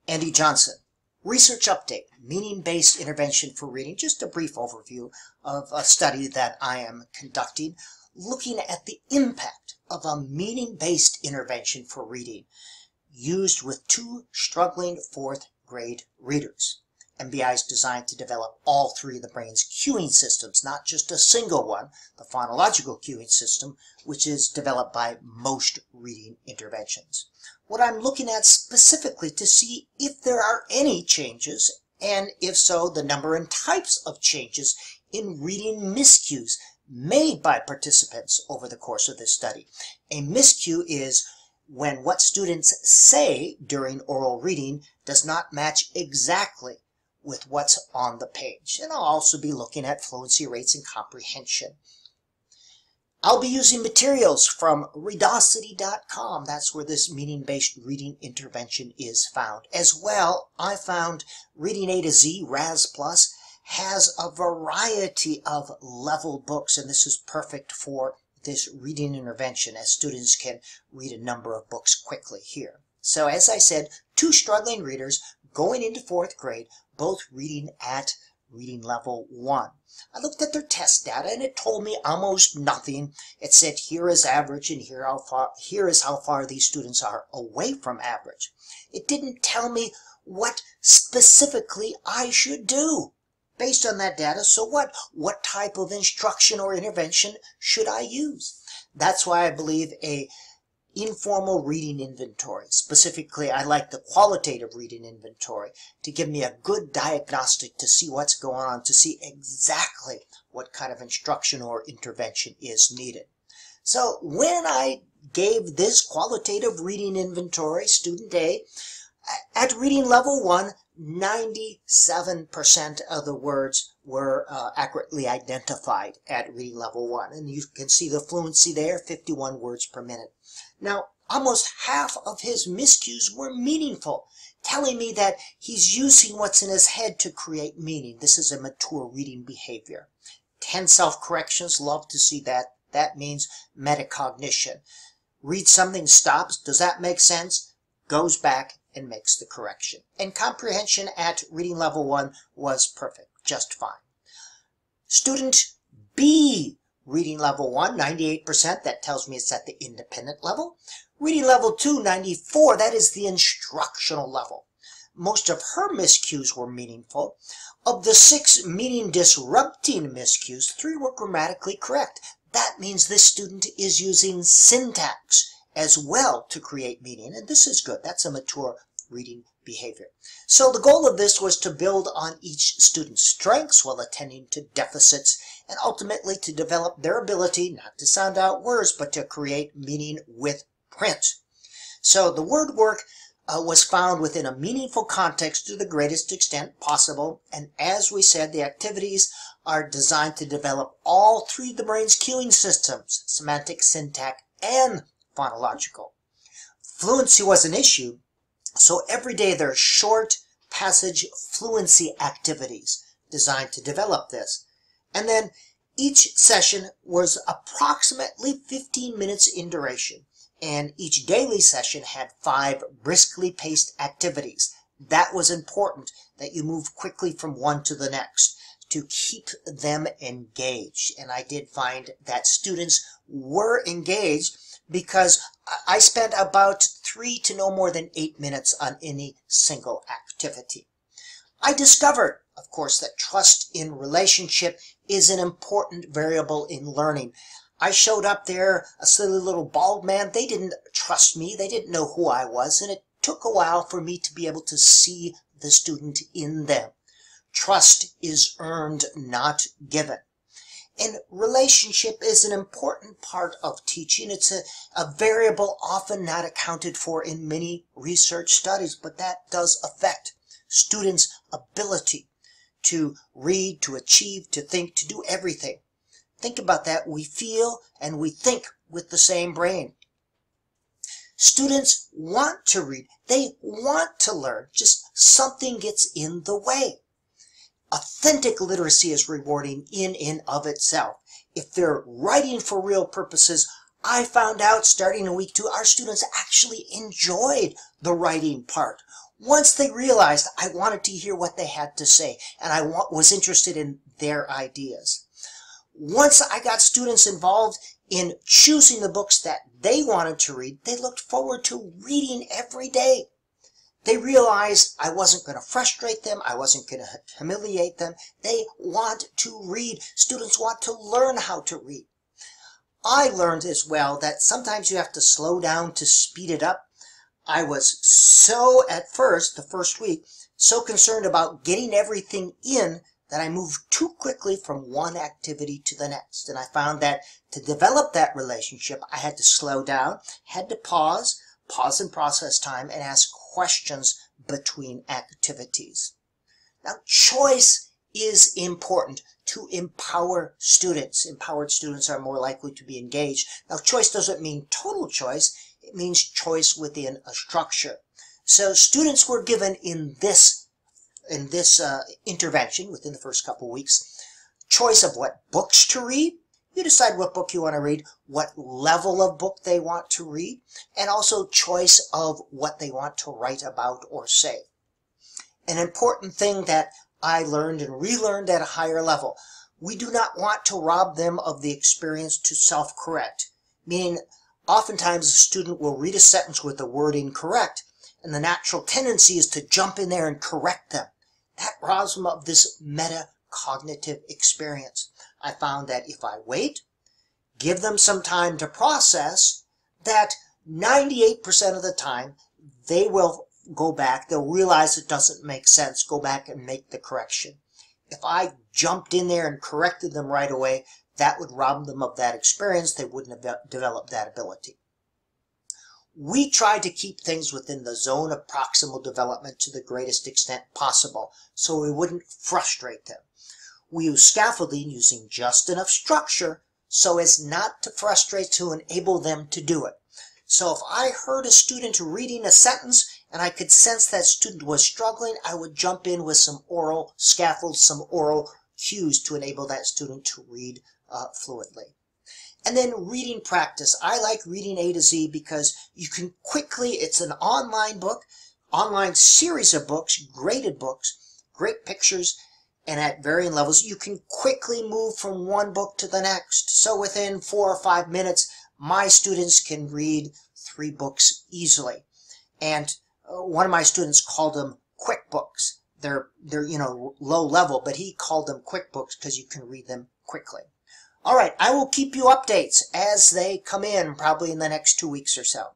Andy Johnson. Research update, meaning-based intervention for reading. Just a brief overview of a study that I am conducting, looking at the impact of a meaning-based intervention for reading used with two struggling fourth grade readers. MBI is designed to develop all three of the brain's cueing systems, not just a single one, the phonological cueing system, which is developed by most reading interventions. What I'm looking at specifically to see if there are any changes, and if so, the number and types of changes in reading miscues made by participants over the course of this study. A miscue is when what students say during oral reading does not match exactly with what's on the page. And I'll also be looking at fluency rates and comprehension. I'll be using materials from Readocity.com. That's where this meaning-based reading intervention is found. As well, I found Reading A to Z, RAS Plus, has a variety of level books, and this is perfect for this reading intervention, as students can read a number of books quickly here. So as I said, two struggling readers going into fourth grade, both reading at reading level 1. I looked at their test data and it told me almost nothing. It said here is average and here is how far these students are away from average. It didn't tell me what specifically I should do based on that data. So what type of instruction or intervention should I use? That's why I believe a informal reading inventory. Specifically, I like the qualitative reading inventory to give me a good diagnostic to see what's going on, to see exactly what kind of instruction or intervention is needed. So when I gave this qualitative reading inventory, student A, at reading level 1, 97% of the words were accurately identified at reading level 1. And you can see the fluency there, 51 words per minute. Now, almost half of his miscues were meaningful, telling me that he's using what's in his head to create meaning. This is a mature reading behavior. 10 self-corrections, love to see that. That means metacognition. Read something, stops, does that make sense? Goes back and makes the correction. And comprehension at reading level 1 was perfect, just fine. Student B, reading level 1, 98%, that tells me it's at the independent level. Reading level 2, 94, that is the instructional level. Most of her miscues were meaningful. Of the 6 meaning-disrupting miscues, 3 were grammatically correct. That means this student is using syntax as well to create meaning, and this is good. That's a mature reading behavior. So the goal of this was to build on each student's strengths while attending to deficits, and ultimately to develop their ability, not to sound out words, but to create meaning with print. So the word work was found within a meaningful context to the greatest extent possible, and as we said, the activities are designed to develop all three of the brain's cueing systems, semantic, syntax, and phonological. Fluency was an issue, so every day there are short passage fluency activities designed to develop this. And then each session was approximately 15 minutes in duration, and each daily session had 5 briskly paced activities. That was important, that you move quickly from one to the next to keep them engaged. And I did find that students were engaged because I spent about 3 to no more than 8 minutes on any single activity. I discovered, of course, that trust in relationship is an important variable in learning. I showed up there, a silly little bald man. They didn't trust me. They didn't know who I was, and it took a while for me to be able to see the student in them. Trust is earned, not given. And relationship is an important part of teaching. It's a variable often not accounted for in many research studies, but that does affect students' ability to read, to achieve, to think, to do everything. Think about that. We feel and we think with the same brain. Students want to read. They want to learn. Just something gets in the way. Authentic literacy is rewarding in and of itself. If they're writing for real purposes, I found out starting in week 2, our students actually enjoyed the writing part. Once they realized I wanted to hear what they had to say, and I was interested in their ideas. Once I got students involved in choosing the books that they wanted to read, they looked forward to reading every day. They realized I wasn't going to frustrate them. I wasn't going to humiliate them. They want to read. Students want to learn how to read. I learned as well that sometimes you have to slow down to speed it up. I was so, at first, the first week, so concerned about getting everything in that I moved too quickly from one activity to the next. And I found that to develop that relationship, I had to slow down, had to pause and process time, and ask questions between activities. Now, choice is important to empower students. Empowered students are more likely to be engaged. Now, choice doesn't mean total choice. It means choice within a structure. So students were given in this intervention within the first couple weeks, choice of what books to read. You decide what book you want to read, what level of book they want to read, and also choice of what they want to write about or say. An important thing that I learned and relearned at a higher level, we do not want to rob them of the experience to self-correct, meaning oftentimes a student will read a sentence with the word incorrect, and the natural tendency is to jump in there and correct them. That robs them of this metacognitive experience. I found that if I wait, give them some time to process, that 98% of the time they will go back, they'll realize it doesn't make sense, go back and make the correction. If I jumped in there and corrected them right away, that would rob them of that experience. They wouldn't have developed that ability. We try to keep things within the zone of proximal development to the greatest extent possible, so we wouldn't frustrate them. We use scaffolding using just enough structure so as not to frustrate, to enable them to do it. So if I heard a student reading a sentence and I could sense that student was struggling, I would jump in with some oral scaffolds, some oral cues to enable that student to read fluently. And then reading practice. I like reading A to Z because you can quickly, it's an online book, online series of books, graded books, great pictures, and at varying levels, you can quickly move from one book to the next. So within 4 or 5 minutes, my students can read 3 books easily. And one of my students called them quick books. They're low level, but he called them quick books because you can read them quickly. All right, I will keep you updates as they come in, probably in the next 2 weeks or so.